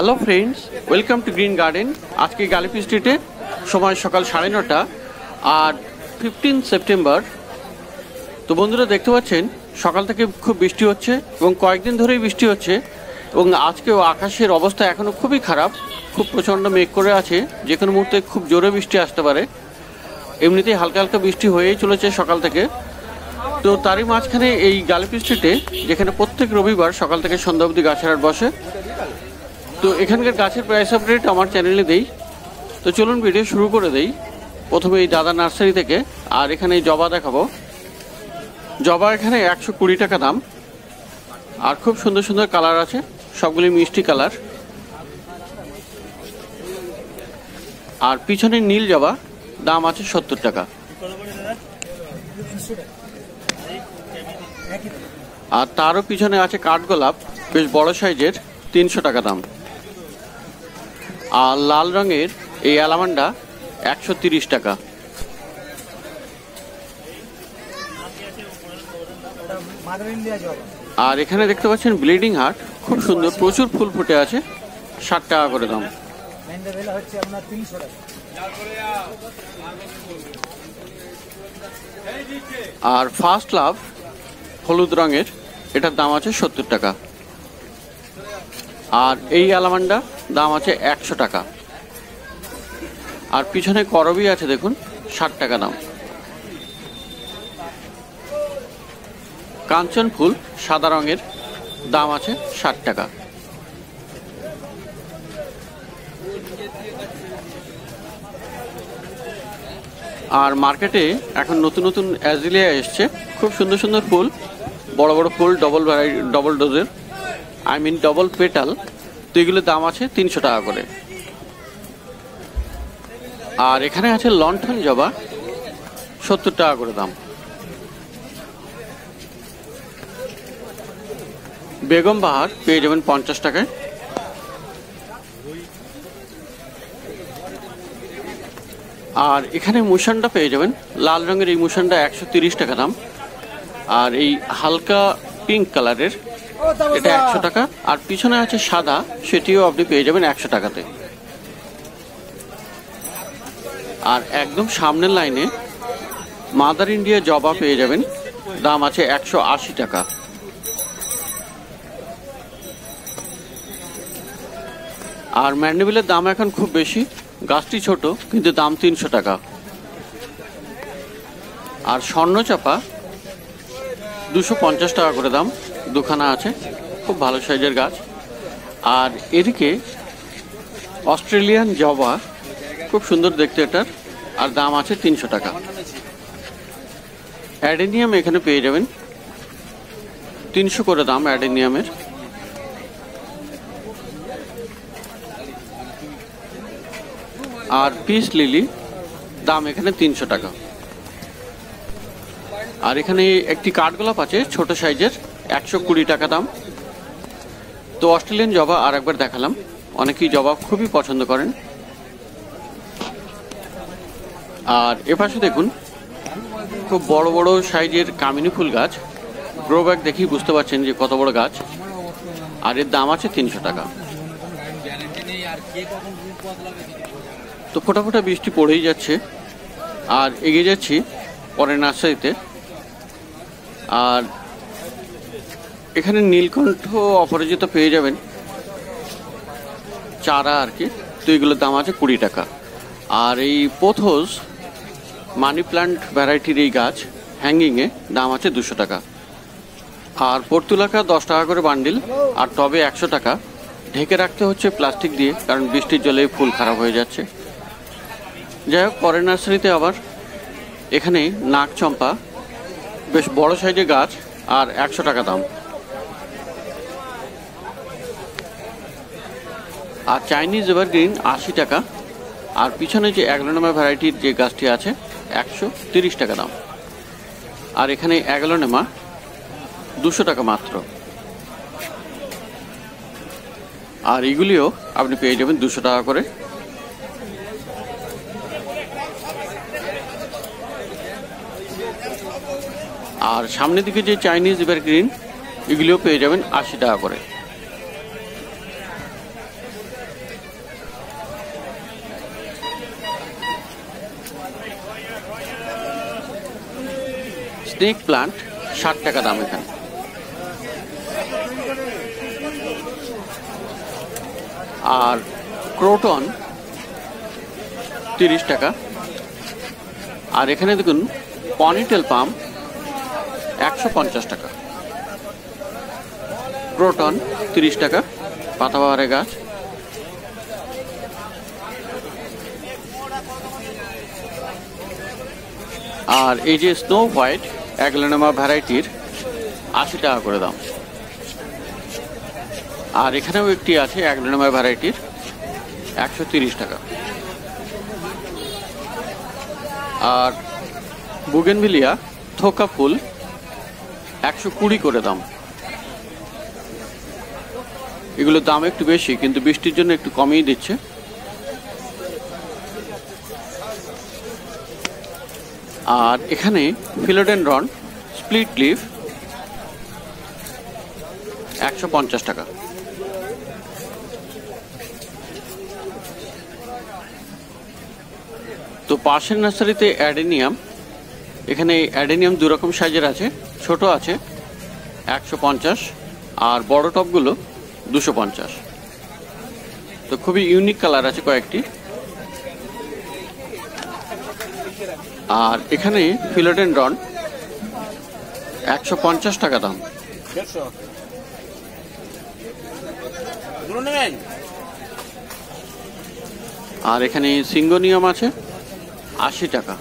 Hello friends, welcome to green garden. আজকে গালিপি স্ট্রিটে সময় সকাল 9:30 আর 15 সেপ্টেম্বর। তো বন্ধুরা দেখতে পাচ্ছেন সকাল থেকে খুব বৃষ্টি হচ্ছে এবং কয়েকদিন ধরেই বৃষ্টি হচ্ছে এবং আজকেও আকাশের অবস্থা এখনও খুবই খারাপ, খুব প্রচণ্ড মেঘ করে আছে, যে কোনো মুহূর্তে খুব জোরে বৃষ্টি আসতে পারে। এমনিতেই হালকা হালকা বৃষ্টি হয়েই চলেছে সকাল থেকে। তো তারই মাঝখানে এই গালিপি স্ট্রিটে, যেখানে প্রত্যেক রবিবার সকাল থেকে সন্ধ্যা অবধি গাছের হাট বসে, তো এখানকার গাছের প্রাইস আপডেট আমার চ্যানেলে দেই। তো চলুন ভিডিও শুরু করে দেই। প্রথমে এই দাদা নার্সারি থেকে, আর এখানে এই জবা দেখাবো। জবা এখানে 120 টাকা দাম, আর খুব সুন্দর সুন্দর কালার আছে, সবগুলি মিষ্টি কালার। আর পিছনে নীল জবা দাম আছে 70 টাকা। আর তারও পিছনে আছে কাঠগোলাপ, বেশ বড় সাইজের, 300 টাকা দাম। আর লাল রঙের এই অ্যালামান্ডা 130 টাকা। আর এখানে দেখতে পাচ্ছেন ব্লিডিং হার্ট, খুব সুন্দর, প্রচুর ফুল ফুটে আছে, 60 টাকা করে দাম। আর ফার্স্ট লাভ হলুদ রঙের, এটার দাম আছে 70 টাকা। আর এই অ্যালামান্ডা দাম আছে 100 টাকা। আর পিছনে করবি আছে দেখুন, 60 টাকা দাম। কাঞ্চন ফুল সাদা রঙের, দাম আছে 60 টাকা। আর মার্কেটে এখন নতুন নতুন অ্যাজিলিয়া এসছে, খুব সুন্দর সুন্দর ফুল, বড় বড় ফুল, ডবল ডোজের, ডবল পেটাল। তো এগুলোর দাম আছে 300 টাকা করে। আর এখানে আছে লণ্ঠন জবা, 70 টাকা করে দাম। বেগম বাহার পেয়ে যাবেন 50 টাকায়। আর এখানে মুসানটা পেয়ে যাবেন, লাল রঙের এই মুসানটা 130 টাকা দাম। আর এই হালকা পিঙ্ক কালারের, এটা 100 টাকা। আর পিছনে আছে সাদা, সেটিও আপনি পেয়ে যাবেন 100 টাকাতে। আর একদম সামনের লাইনে মাদার ইন্ডিয়া জবা পেয়ে যাবেন, দাম আছে 180 টাকা। আর ম্যান্ডেভিলের দাম এখন খুব বেশি, গাছটি ছোট কিন্তু দাম 300 টাকা। আর স্বর্ণচাপা 250 টাকা করে দাম, দুখানা আছে, খুব ভালো সাইজের গাছ। আর এদিকে অস্ট্রেলিয়ান জবা, খুব সুন্দর দেখতে এটার, আর দাম আছে 300 টাকা। অ্যাডেনিয়াম এখানে পেয়ে যাবেন 300 করে দাম অ্যাডেনিয়ামের। আর পিস লিলি দাম এখানে 300 টাকা। আর এখানে একটি কাঠগোলাপ আছে ছোট সাইজের, 120 টাকা দাম। তো অস্ট্রেলিয়ান জবা আর একবার দেখালাম, অনেকেই জবা খুবই পছন্দ করেন। আর এপাশে দেখুন খুব বড় বড় সাইজের কামিনী ফুল গাছ, গ্রো ব্যাগ দেখেই বুঝতে পারছেন যে কত বড় গাছ। আর এর দাম আছে 300 টাকা। তো ফোটা ফোটা বৃষ্টি পড়েই যাচ্ছে। আর এগিয়ে যাচ্ছি পরের নার্সারিতে। আর এখানে নীলকণ্ঠ অপরাজিত পেয়ে যাবেন, চারা আর কি। তো এগুলোর দাম আছে 20 টাকা। আর এই পোথোস মানি প্ল্যান্ট ভ্যারাইটির এই গাছ হ্যাঙ্গিংয়ে, দাম আছে 200 টাকা। আর পর্তুলাকা 10 টাকা করে বান্ডিল, আর টবে 100 টাকা। ঢেকে রাখতে হচ্ছে প্লাস্টিক দিয়ে, কারণ বৃষ্টির জলে ফুল খারাপ হয়ে যাচ্ছে। যাই হোক, পরের নার্সারিতে আবার এখানে নাক চম্পা, বেশ বড় সাইজের গাছ, আর 100 টাকা দাম। আর চাইনিজ এভারগ্রিন 80 টাকা। আর পিছনে যে অ্যাগ্লোনেমা ভ্যারাইটির যে গাছটি আছে, 130 টাকা দাম। আর এখানে অ্যাগ্লোনেমা 200 টাকা মাত্র। আর এগুলিও আপনি পেয়ে যাবেন 200 টাকা করে। আর সামনের দিকে যে চাইনিজ এভারগ্রিন, এগুলিও পেয়ে যাবেন 80 টাকা করে। স্নেক প্লান্ট 60 টাকা দাম এখানে। আর ক্রোটন 30 টাকা। আর এখানে দেখুন পনিটেল পাম 150 টাকা। ক্রোটন 30 টাকা, পাতাবাহারে গাছ। আর এই যে স্নো হোয়াইট অ্যাগলেনামা ভ্যারাইটির 80 টাকা করে দাম। আর এখানেও একটি আছে অ্যাগলেনামা ভ্যারাইটির 130 টাকা। আর বুগেনভিলিয়া থোকা ফুল 120 করে দাম। এগুলোর দাম একটু বেশি, কিন্তু বৃষ্টির জন্য একটু কমিয়ে দিচ্ছে। আর এখানে ফিলোডেনড্রন স্প্লিট লিফ 150 টাকা। তো পাশের নার্সারিতে অ্যাডেনিয়াম, এখানে অ্যাডেনিয়াম দু রকম সাইজের আছে, ছোট আছে 150 আর বড় টপগুলো 250। তো খুবই ইউনিক কালার আছে কয়েকটি। আর এখানে ফিলোডেনড্রন 150 টাকা দাম। আর এখানে সিঙ্গোনিয়াম আছে 80 টাকা।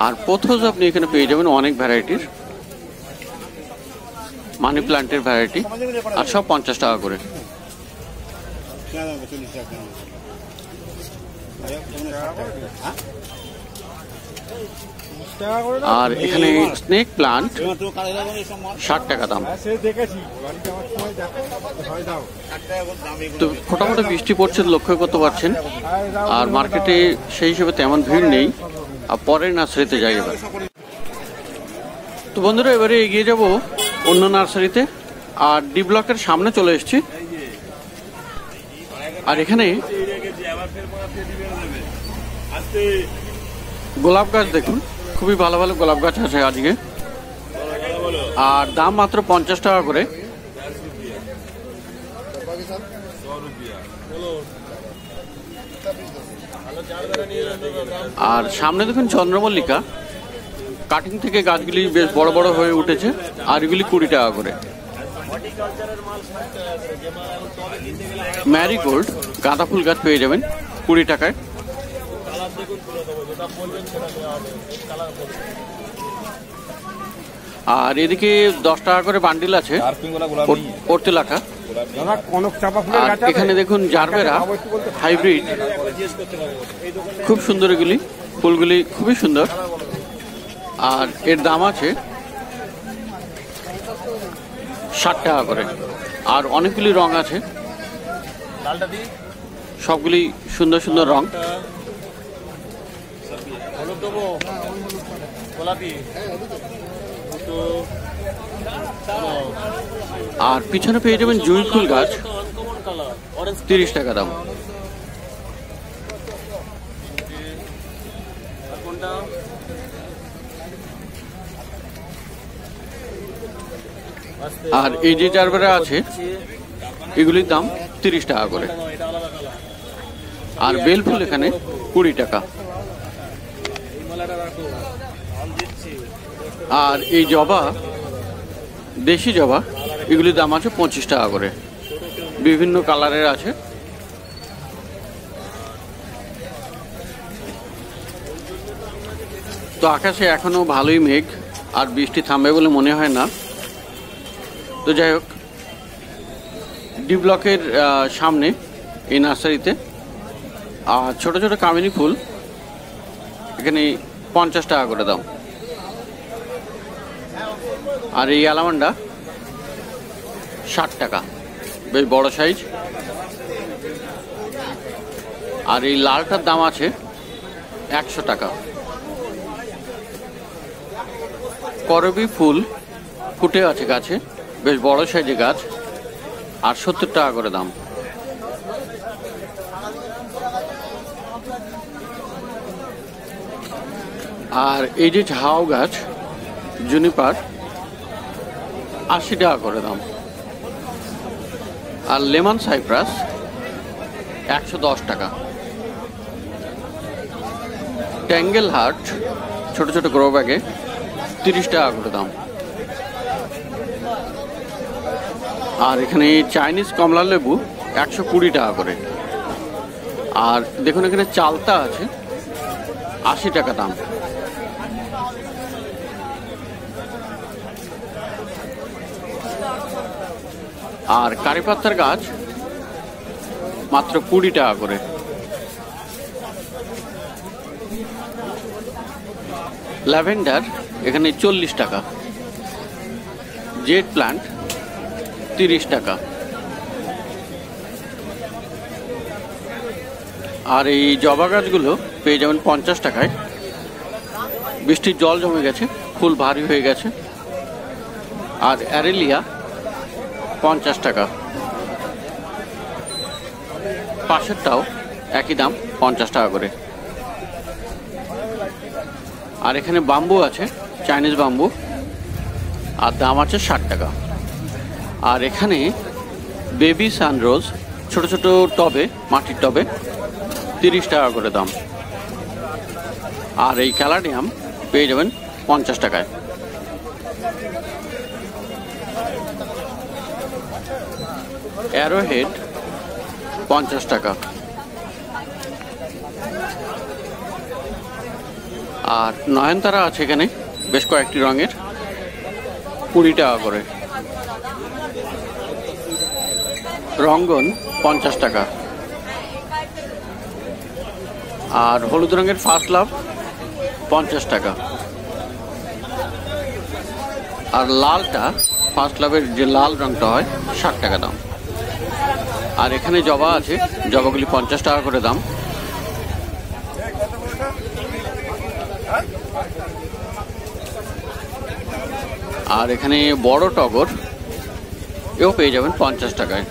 আর পোথোস আপনি এখানে পেয়ে যাবেন অনেক ভ্যারাইটির, মানি প্লান্টের ভ্যারাইটি, আর সব 50 টাকা করে। আর এখানে স্নেক প্লান্ট 60 টাকা দাম। তো মোটামুটি বৃষ্টি পড়ছে লক্ষ্য করতে পারছেন। আর মার্কেটে সেই হিসেবে তেমন ভিড় নেই। আর পরের নার্সারিতে যাই এবার। তো বন্ধুরা এবারে এগিয়ে যাব অন্য নার্সারিতে। আর ডি ব্লকের সামনে চলে এসেছি। আর এখানে গোলাপ গাছ দেখুন, খুবই ভালো ভালো গোলাপ গাছ আছে আজকে। আর দাম মাত্র 50 টাকা করে। আর সামনে দেখুন চন্দ্রমল্লিকা, কাটিং থেকে গাছগুলি বেশ বড় বড় হয়ে উঠেছে। আর এগুলি 20 টাকা করে। ম্যারিগোল্ড গাঁদা ফুল গাছ পেয়ে যাবেন 20 টাকায়। আর এদিকে 10 টাকা করে বান্ডিল আছে, 40 টাকা। আর এখানে দেখুন জারবেরা হাইব্রিড, খুব সুন্দর এগুলি, ফুলগুলি খুবই সুন্দর। আর এর দাম আছে 60 টাকা করে। আর অনেকগুলি রং আছে, সবগুলি সুন্দর সুন্দর রং। আর পিছনে পেয়ে যাবেন জুঁই ফুল গাছ 30 টাকা দাম। আর এই যে জারবেরা আছে এগুলির দাম 30 টাকা করে। আর বেল ফুল এখানে 20 টাকা। আর এই জবা, দেশি জবা, এগুলির দাম আছে 25 টাকা করে। বিভিন্ন কালারের আছে। তো আকাশে এখনো ভালোই মেঘ, আর বৃষ্টি থামবে বলে মনে হয় না। তো যাই হোক, ডি ব্লকের সামনে এই নার্সারিতে আর ছোট ছোট কামিনী ফুল এখানে 50 টাকা করে দাম। আর এই অ্যালামান্ডা 60 টাকা, বেশ বড় সাইজ। আর এই লালটার দাম আছে 100 টাকা। করবি ফুল ফুটে আছে গাছে, বেশ বড় সাইজের গাছ, আর 70 টাকা করে দাম। আর এই যে ঝাউ গাছ জুনিপার 80 টাকা করে দাম। আর লেমন সাইপ্রাস 110 টাকা। ট্যাঙ্গেল হার্ট ছোট ছোট গ্রো ব্যাগে 30 টাকা করে দাম। আর এখানে চাইনিজ কমলা লেবু 120 টাকা করে। আর দেখুন এখানে চালতা আছে 80 টাকা দাম। আর কারি পাতার গাছ মাত্র 20 টাকা করে। ল্যাভেন্ডার এখানে 40 টাকা। জেড প্লান্ট 30 টাকা। আর এই জবা গাছগুলো পেয়ে যাবেন 50 টাকায়। বৃষ্টির জল জমে গেছে, ফুল ভারী হয়ে গেছে। আর অ্যারেলিয়া 50 টাকা। পাশেরটাও একই দাম 50 টাকা করে। আর এখানে বাম্বু আছে, চাইনিজ বাম্বু, আর দাম আছে 60 টাকা। আর এখানে বেবি সানরোজ ছোট ছোট টবে, মাটির টবে 30 টাকা করে দাম। আর এই ক্যালাডিয়াম পেয়ে যাবেন 50 টাকায়। অ্যারোহেড 50 টাকা। আর নয়নতারা আছে এখানে বেশ কয়েকটি রঙের, 20 টাকা করে। রঙ্গন 50 টাকা। আর হলুদ রঙের ফার্স্ট লাভ 50 টাকা। আর লালটা, ফার্স্ট লাভের যে লাল রঙটা হয়, 60 টাকা দাম। আর এখানে জবা আছে, জবাগুলি 50 টাকা করে দাম। আর এখানে বড় টগর, এও পেয়ে যাবেন 50 টাকায়।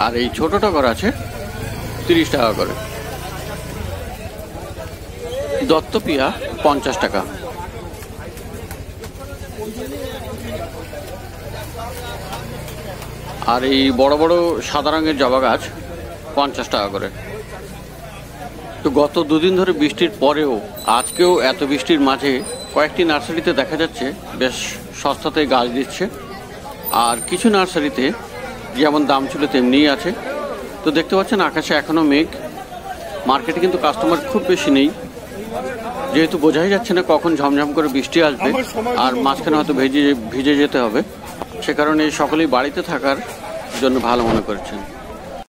আর এই ছোট টগর আছে 30 টাকা করে। দত্তপিয়া 50 টাকা। আর এই বড় বড় সাদা রঙের জবা গাছ 50 টাকা করে। তো গত দুদিন ধরে বৃষ্টির পরেও আজকেও এত বৃষ্টির মাঝে কয়েকটি নার্সারিতে দেখা যাচ্ছে বেশ সস্তাতে গাছ দিচ্ছে। আর কিছু নার্সারিতে যেমন দাম ছিল তেমনিই আছে। তো দেখতে পাচ্ছেন আকাশে এখনও মেঘ, মার্কেটে কিন্তু কাস্টমার খুব বেশি নেই, যেহেতু বোঝাই যাচ্ছে না কখন ঝমঝম করে বৃষ্টি আসবে আর মাঝখানে হয়তো ভিজে যেতে হবে। সে কারণে সকলেই বাড়িতে থাকার জন্য ভালো মনে করছেন।